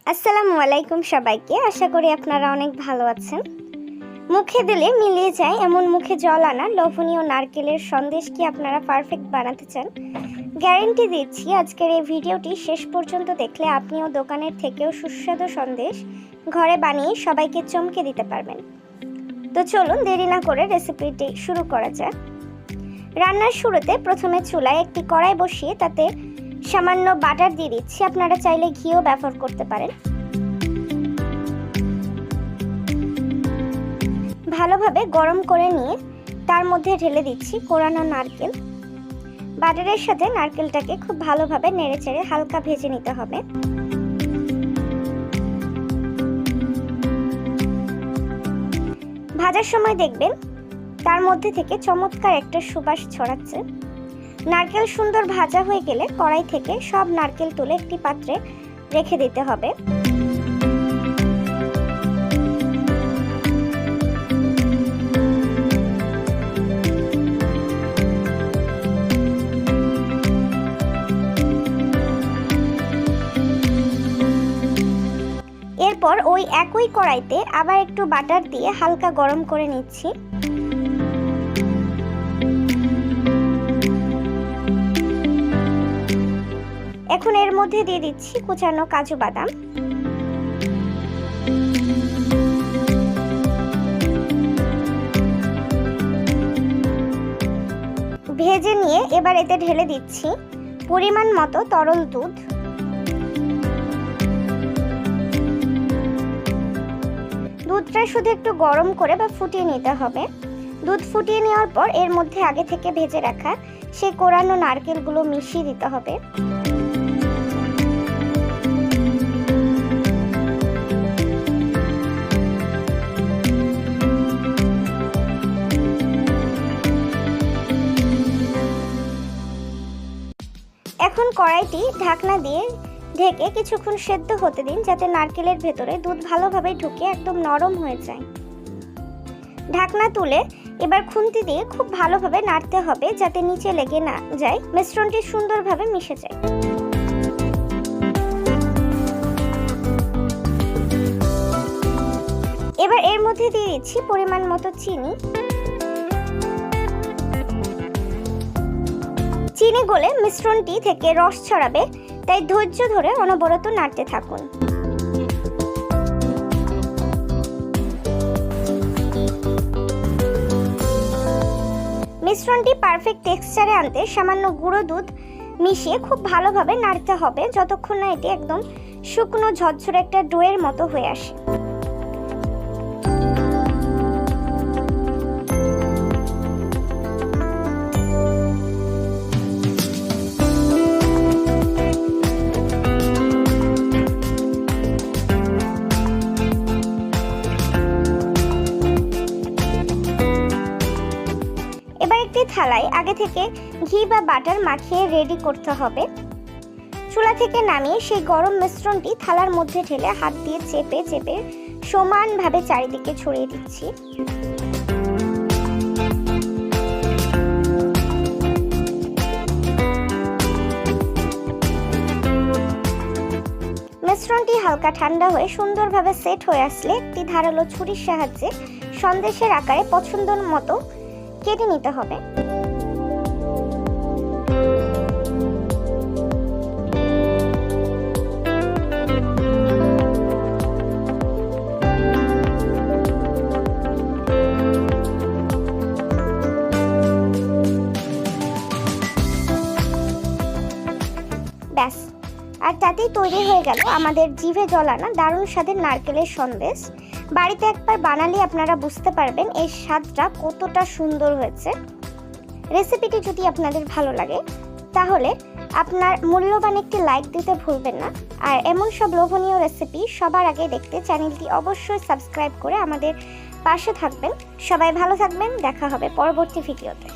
আসসালামু আলাইকুম সবাইকে। আশা করি আপনারা অনেক ভালো আছেন। মুখে দিলে মিলিয়ে যায় এমন মুখে জল আনা লোভনীয় নারকেলের সন্দেশ কি আপনারা পারফেক্ট বানাতে চান? গ্যারান্টি দিচ্ছি আজকের এই ভিডিওটি শেষ পর্যন্ত দেখলে আপনিও দোকানের থেকেও সুস্বাদু সন্দেশ ঘরে বানিয়ে সবাইকে চমকে দিতে পারবেন। তো চলুন দেরি না করে রেসিপিটি শুরু করা যাক। রান্নার শুরুতে প্রথমে চুলায় একটি কড়াই বসিয়ে তাতে সামান্য বাটার দিয়ে দিচ্ছি। আপনারা চাইলে ঘিও ব্যবহার করতে পারেন। ভালোভাবে গরম করে নিয়ে তার মধ্যে ঢেলে দিচ্ছি কোরানো নারকেল। বাটারের সাথে নারকেলটাকে খুব ভালোভাবে নেড়েচেড়ে হালকা ভেজে নিতে হবে। ভাজার সময় দেখবেন তার মধ্যে থেকে চমৎকার একটা সুবাস ছড়াচ্ছে। নারকেল সুন্দর ভাজা হয়ে গেলে কড়াই থেকে সব নারকেল তুলে একটি পাত্রে রেখে দিতে হবে। এরপর ওই একই কড়াইতে আবার একটু বাটার দিয়ে হালকা গরম করে নিচ্ছি। এখন এর মধ্যে দিয়ে দিচ্ছি কুচানো কাজু বাদাম। ভেজে নিয়ে এবার এতে ঢেলে দিচ্ছি পরিমাণ মতো তরল দুধ। দুধটা শুধু একটু গরম করে বা ফুটিয়ে নিতে হবে। দুধ ফুটিয়ে নেওয়ার পর এর মধ্যে আগে থেকে ভেজে রাখা সেই কোরানো নারকেলগুলো মিশিয়ে দিতে হবে। এখন কড়াইটি ঢাকনা দিয়ে ঢেকে কিছুক্ষণ সেদ্ধ হতে দিন, যাতে নারকেলের ভেতরে দুধ ভালোভাবে ঢুকে একদম নরম হয়ে যায়। ঢাকনা তুলে এবার খুন্তি দিয়ে খুব ভালোভাবে নাড়তে হবে, যাতে নিচে লেগে না যায়, মিশ্রণটি সুন্দরভাবে মিশে যায়। এবার এর মধ্যে দিয়ে দিচ্ছি পরিমাণ মতো চিনি। চিনি গলে মিশ্রণটি থেকে রস ছড়াবে, তাই ধৈর্য ধরে অনবরত নাড়তে থাকুন। মিশ্রণটি পারফেক্ট টেক্সচারে আনতে সামান্য গুঁড়ো দুধ মিশিয়ে খুব ভালোভাবে নাড়তে হবে, যতক্ষণ না এটি একদম শুকনো ঝরঝরে একটা ডোয়ের মতো হয়ে আসে। থালায় আগে থেকে ঘি বা বাটার মাখিয়ে রেডি করতে হবে। চুলা থেকে নামিয়ে সেই গরম মিশ্রণটি থালার মধ্যে ঢেলে হাত দিয়ে চেপে চেপে সমানভাবে চারিদিকে ছড়িয়ে দিচ্ছি। মিশ্রণটি হালকা ঠান্ডা হয়ে সুন্দরভাবে সেট হয়ে আসলে একটি ধারালো ছুরির সাহায্যে সন্দেশের আকারে পছন্দ মতো কেটে নিতে হবে। ব্যাস, আর তাতেই তৈরি হয়ে গেল আমাদের জিভে জলানা দারুণ স্বাদের নারকেলের সন্দেশ। বাড়িতে একবার বানালে আপনারা বুঝতে পারবেন এর স্বাদটা কতটা সুন্দর হয়েছে। রেসিপিটি যদি আপনাদের ভালো লাগে তাহলে আপনার মূল্যবান একটি লাইক দিতে ভুলবেন না। আর এমন সব লোভনীয় রেসিপি সবার আগে দেখতে চ্যানেলটি অবশ্যই সাবস্ক্রাইব করে আমাদের পাশে থাকবেন। সবাই ভালো থাকবেন, দেখা হবে পরবর্তী ভিডিওতে।